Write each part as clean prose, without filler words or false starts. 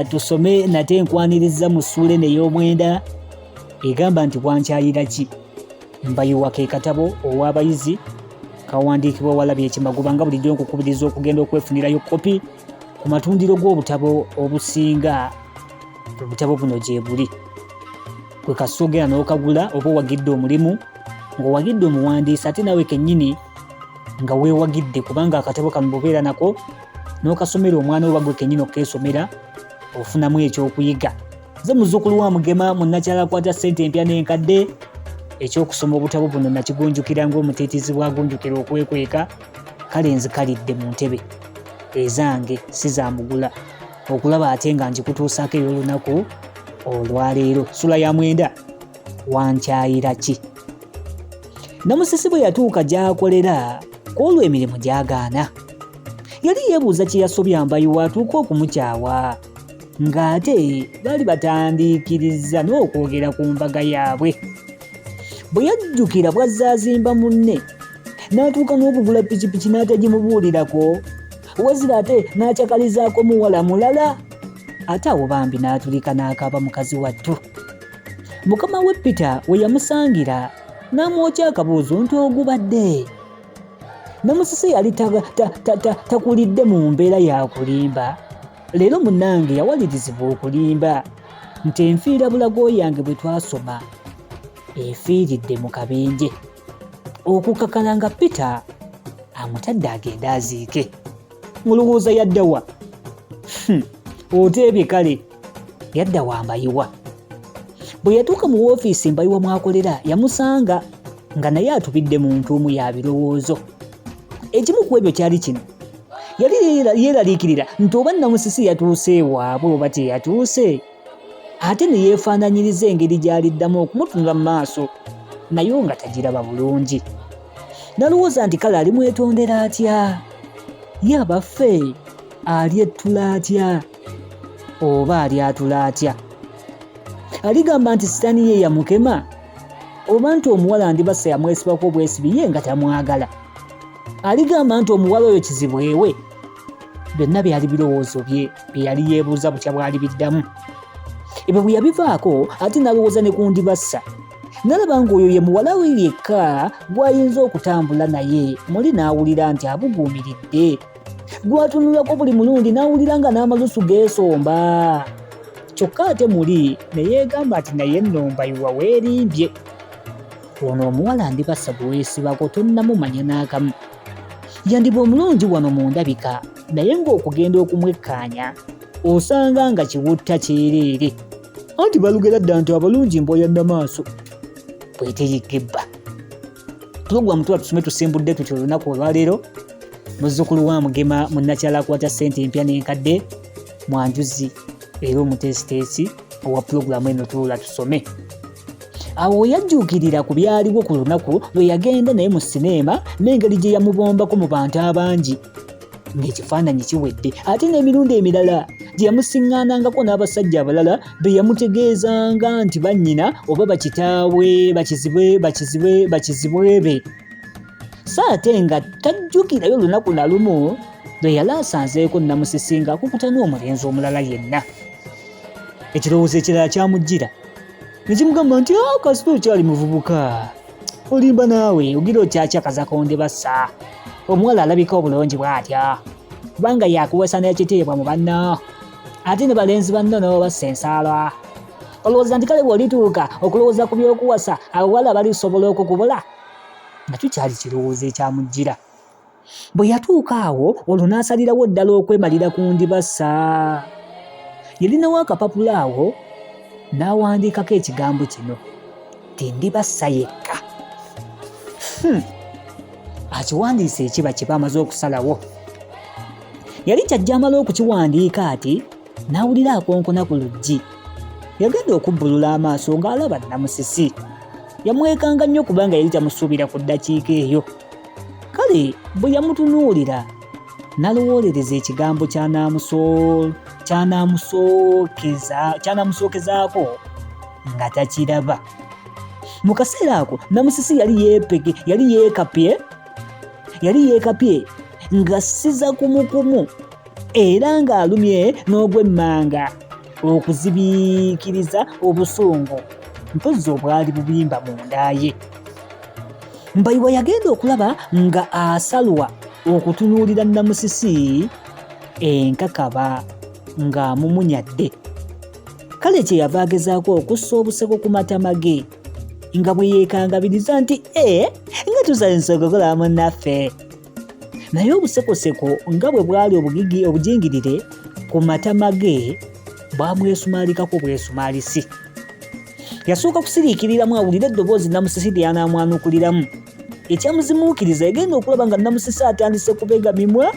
tusome nate enkwaniriza mu ssuula eno ey'omwenda egamba nti Wankyayira ki. Mbayiwa ke katabo ow'abayizi kawandiikibwa Walabye Ekimagoba nga bulijjo nkukubiriza okugenda okwefunirayo kopi ku matundiro g'obutabo obusinga. Obutabo buno gye buli kwe kasogera n'okagula oba owagidde omulimu ng'owagidde omuwandiisi ate nawe kennyini nga weewagidde, kubanga akatabo kano bobeera nako n'okasomera omwana oba gwe kennyini okeesomera ofunamu ekyokuyiga. Nze muzzukulu wa Mugema munnakyala akwata ssente empya n'enkadde. Ekyokusoma obutabo buno nakigunjukira ng'omutiitiizi bwagunjukira okwekweka. Kale nzikalidde mu ntebe ezange si zamugula okulaba ate nga njikutuusaako ey'olunaku olwaleero. Sula ya mwenda, Wankyayira ki. Namusisi bwe yatuuka gy'akolera kwolwo emirimu gy'agaana. Yali yeebuuza kye yasobya Mbayiwa atuuka okumukyawa, ng'ate baali batandiikiriza n'okwogera ku mbaga yaabwe. Bwe yajjukira bw'azzaazimba munne n'atuuka n'okugula pikipiki n'atagimubuulirako, wazira ate n'akyakalizaako muwala mulala. Ate awo bambi n'atulika n'akaaba mukazi wattu. Mukama we Peter we yamusangira n'amwokya akabuuzo nti ogubadde. Namusisi yali takulidde mu mbeera ya kulimba. Leero munnange yawalirizibwa okulimba nti enfiira bulago yange bwe twasoma efiiridde mu kabenje. Okukakala nga Peter amutadde agenda aziike. Mulowooza yaddawa? Oteebye kale yaddawa Mbayiwa. Bwe yatuuka mu woofiisi Mbayiwa mwakolera yamusanga nga naye atubidde mu ntuumu ya birowoozo. Ekimu ku ebyo kyali kino. Yali yeeraliikirira nti oba Namusisi yatuuse ewaabwe oba teyatuuse. Ate ne yeefaananyiriza engeri gy'aliddamu okumutunula mu maaso naye nga tagiraba bulungi. Nalowooza nti kale alimwetondera atya? Ye abaffe alyettula atya oba alyatula atya? Aligamba nti sitaani ye yamukema oba nti omuwala andibassa yamwesibako obwesibi ye nga tamwagala? Aligamba nti omuwala oyo kizibwewe? Byonna byali birowoozo bye yali yeebuuza butya bwali biddamu. Ebyo bwe yabivaako ate nalowooza ne ku ndibassa. Nalaba ng'oyo ye muwala we yekka gw'ayinza okutambula naye muli n'awulira nti abuguumiridde. Gwatunulako buli mulundi n'awulira nga n'amalusu geesomba. Kyokka ate muli ne yeegamba ati naye nno Mbayiwa weerimbye. Ono omuwala ndibassa bwe weesibako tonnamumanya n'akamu. Yandiba omulungi wano mu ndabika naye ng'okugenda okumwekkaanya osanga nga kiwutta kyereere. Anti balugera dda nti abalungi mbooya nnamaaso bw'eteyigga ebba. Pulogulaamu tuba tusome tusimbudde tutyo olunaku olwaleero. Muzzukulu wa Mugema munnakyala akwata ssente empya n'enkadde, mwanjuzi era omuteesiteesi owa pulogulaamu eno tuula tusome. Awo yajjuukirira ku byaliwo ku lunaku lwe yagenda naye mu sineema n'engeri gye yamubombako mu bantu abangi ng'ekifaananyi kiwedde, ate n'emirundi emirala gye yamusiŋŋaanangako n'abasajja abalala be yamutegeezanga nti bannyina oba bakitaawe bakizibwe be. So ate nga tajjukirayo lunaku na lumu lwe yali asanzeeko Namusisi ng'akukuta n'omulenzi omulala yenna. Ekirowoozo ekirala kyamujjira ne kimugamba nti kasita okyali muvubuka olimba naawe ogira okyakya konde bassa. Omuwala alabika obulungi bw'atya kubanga yakuwesa n'ekitiibwa mu banno, ate ne balenzi banno n'obassa ensaala. Olowooza nti kale bw'olituuka okulowooza ku by'okuwasa abawala balisobola okukubula? Nakyo kyali kirowoozo ekyamujjira. Bwe yatuuka awo olwo n'asalirawo ddala okwemalira ku ndibassa. Yalinawo akapapula awo n'awandiikako ekigambo kino nti ndibassa yekka. Akiwandiise ekiba kye bamaze okusalawo. Yali kyajja amala okukiwandiika ati n'awulira akonkona ku luggi. Yagenda okubbulula amaaso ng'alaba Namusisi. Yamwekanga nnyo kubanga yali tamusuubira ku ddakiika eyo. Kale bwe yamutunuulira n'alowoolereza ekigambo ky'anaamusookezaako nga takiraba. Mu kaseera ako Namusisi yali yeekapye ng'assiza kumukumu era ng'alumye n'ogw'emmanga. okuzibiikiriza obusungu mpozzi obwali bubimba mu nda ye. Mbayiwa yagenda okulaba nga asalwa okutunuulira Namusisi enkakaba ng'amumunyadde. Kale kye yava agezaako okussa obuseko ku matama ge nga bwe yeekangabiriza nti nga tusala ensonga kola munnaffe. Naye obusekoseko nga bwe bwali obujingirire ku matama ge bwamwesumaalikako bwesumaalisi. Yasooka kusiriikiriramu awulire eddoboozi Namusisi lye yanaamwanukuliramu. Ekyamuzimuukiriza yagenda okulaba nga Namusisi atandise kubega mimwa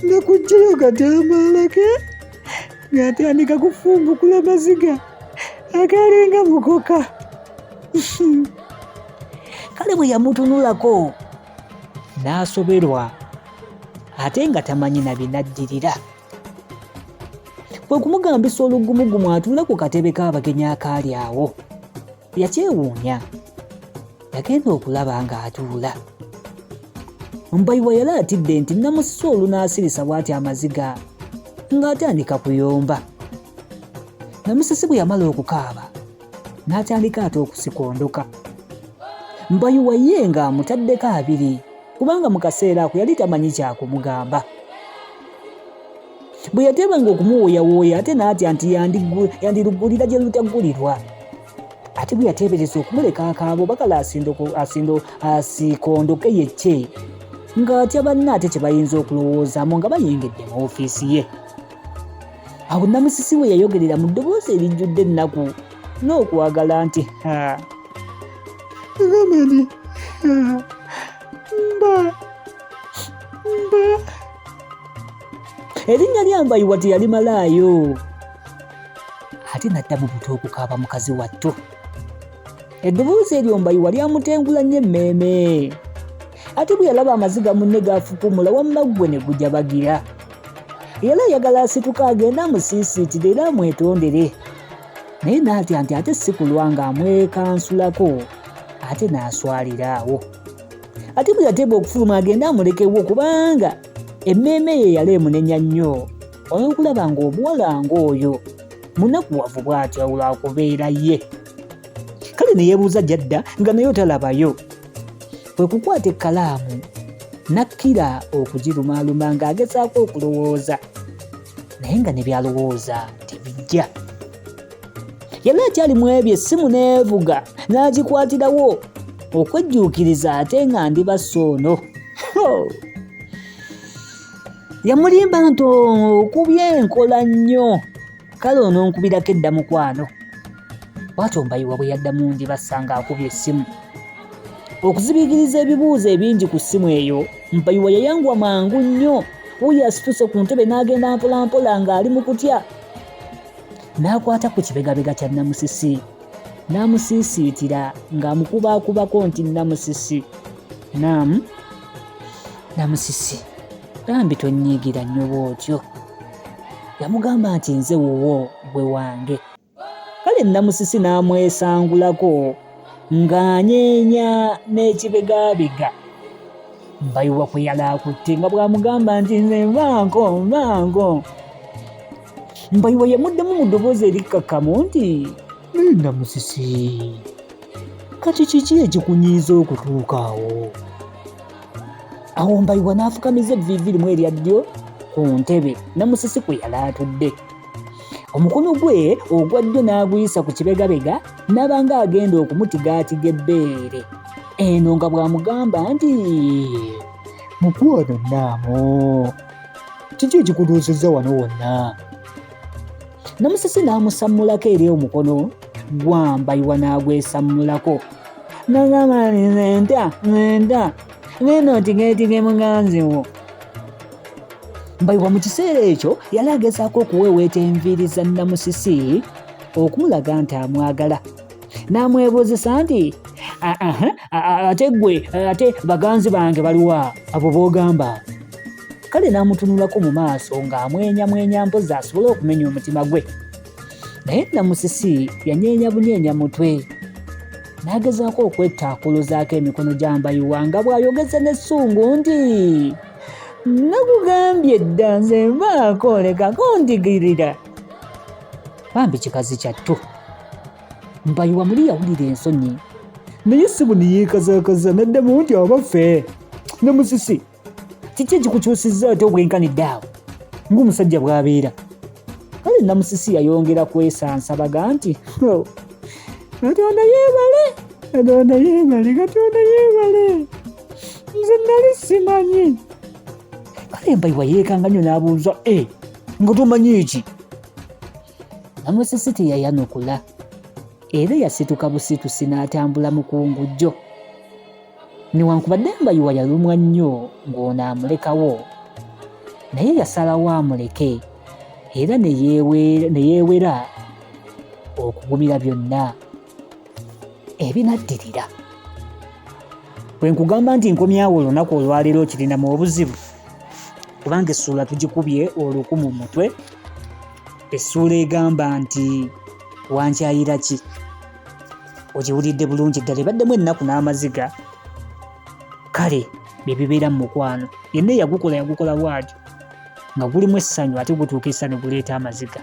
nga kuggyayo katambaala ke ng'atandika kufumbukula maziga agalinga mukoka. Kale bwe yamutunulako n'asoberwa ate nga tamanyi na binaddirira. Kwe kumugambisa olugumugumu atuule ku katebe k'abagenyi akaali awo. Yakyewuunya, yagenda okulaba ng'atuula. Mbayiwa yali atidde nti Namusisi olunaasirisa bw'ati amaziga ng'atandika kuyomba. Namusisi bwe yamala okukaaba n'atandika ate okusikondoka. Mbayiwa ye ng'amutaddeko abiri kubanga mu kaseera ako yali tamanyi kyakumugamba. Bwe yateebanga okumuwooyawooya ate n'atya nti yandirugulira gye lutaggulirwa. Ate bwe yateebereza okumuleka akaabo bakala asikondoke yekye ng'atya banne ate kye bayinza okulowoozaamu nga bayengedde mu ofiisi ye. Awo Namusisi we yayogerera mu ddoboozi erijjudde ennaku n'okwagala nti gamani mba erinnya lya Mbayiwa teyalimalaayo ate nadda mu buto okukaaba mukazi wattu. Eddoboozi eryo Mbayiwa lyamutengula nnyo emmeeme. Ate bwe yalaba amaziga munne gaafukumula wamma gwe ne gujabagira. Yali ayagala asituka agenda amusiisiitire era amwetondere. Naye n'atya nti ate si kulwa ng'amwekansulako ate n'aswalira awo. Ate bwe yateeba okufuluma agenda amulekewo kubanga emmeeme ye yali emunenya nnyo olw'okulaba ng'omuwala ng'oyo munakuwavu bw'atyo olwakubeera ye. Kale ne yeebuuza gy'adda nga naye otalabayo. Kwe kukwata ekkalaamu nakkira okugirumaaluma ng'agezaako okulowooza naye nga ne byalowooza tebijja. Yali akyali mu ebyo essimu n'evuga n'agikwatirawo okwejjuukiriza ate nga ndi basoono. Yamulimba nti okubye enkola nnyo. Kale ononkubirako edda mukwano. Bw'atyo Mbayiwa bwe yaddamu ndi basanga akubye essimu. Okuzibiikiriza ebibuuzo ebingi ku ssimu eyo Mbayiwa yayangwa mangu nnyo. Wuyo asituse ku ntebe n'agenda mpolampola ng'ali mu kutya. N'akwata ku kibegabega kya Namusisi n'amusiisiitira ng'amukubaakubako nti Namusisi. Namusisi bambi tonnyiigira nnyo bw'otyo. Yamugamba nti nze wuwo gwe wange. Kale Namusisi n'amwesangulako ng'anyeenya n'ekibegabega. Mbayiwa kwe yali akutte nga bw'amugamba nti nze nvanko. Mbayiwa yamuddamu mu ddoboozi erikkakkamu nti Namusisi, kati kiki ekikunyiiza okutuuka awo? Awo Mbayiwa n'afukamiza evviivi limu erya ddyo ku ntebe Namusisi kwe yali atudde. Omukono gwe ogwa ddyo n'aguyisa ku kibegabega n'aba ng'agenda okumutigaatiga ebbeere. Eno nga bw'amugamba nti mukwano Naamo, kiki ekikutuusizza wano wonna? Namusisi n'amusammulako eri omukono gwa Mbayiwa n'agwesammulako. N'agamba nti nzenta ngenda otigeetige muganzi wo. Mbayiwa mu kiseera ekyo yali agezaako okuweeweeta enviiri za Namusisi okumulaga nti amwagala. N'amwebuuzisa nti ate gwe ate baganzi bange baliwa abo boogamba? Kale n'amutunulako mu maaso ng'amwenyamwenya mpozi asobole okumenya omutima gwe. Naye Namusisi yanyeenya bunyeenya mutwe. N'agezaako okwettaakuluzaako emikono gya Mbayiwa nga bw'ayogeza n'essungu nti nakugambye edda nze nvaako lekako ndigirira. bambi kikazi kyatto. Mbayiwa muli yawulira ensonyi naye essimu ne yeekazakaza n'addamu nti abaffe Namusisi kiki ekikukyusizza ate obwenkanidde awo ng'omusajja bw'abeera. Kale Namusisi yayongera kwesansa baga nti Katonda yeebale, Katonda yeebale, Katonda yeebale, nze nali simanyi. Kale Mbayiwa yeekanga nnyo n'abuuza nga tomanyi eki? Namusisi teyayanukula era yasituka busitusi n'atambula mu kungujjo. Newankubadde Mbayiwa yalumwa nnyo ng'ono amulekawo, naye yasalawo amuleke era ne yeewera okugumira byonna ebinaddirira. Bwe nkugamba nti nkomyawo olunaku olwaleero kirinamu obuzibu, kubanga essuula tugikubye oluku mu mutwe. Essuula egamba nti Wankyayira ki? Ogiwulidde bulungi ddala, ebaddemu ennaku n'amaziga. Kale bye bibeera mu mukwano, yenna yagukola bw'atyo nga gulimu essanyu ate gutuuka essanyu guleeta amaziga.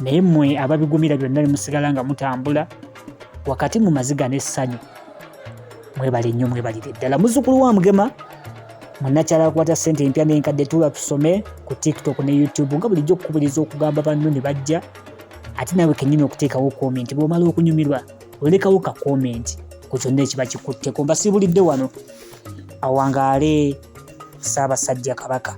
Naye mmwe ababigumira byonna ne musigala nga mutambula wakati mu maziga n'essanyu. Mwebale nnyo, mwebalire ddala. Muzzukulu wa Mugema, munnakyala akwata ssente empya n'enkadde, tuula tusome ku TikTok ne YouTube nga bulijjo okukubiriza okugamba banno ne bajja. Ate naawe kennyini okuteekawo komenti bw'omala okunyumirwa, olekawo ka komenti ku kyonna ekiba kikutteko. Mbasiibulidde wano awangaale Ssaabasajja Kabaka.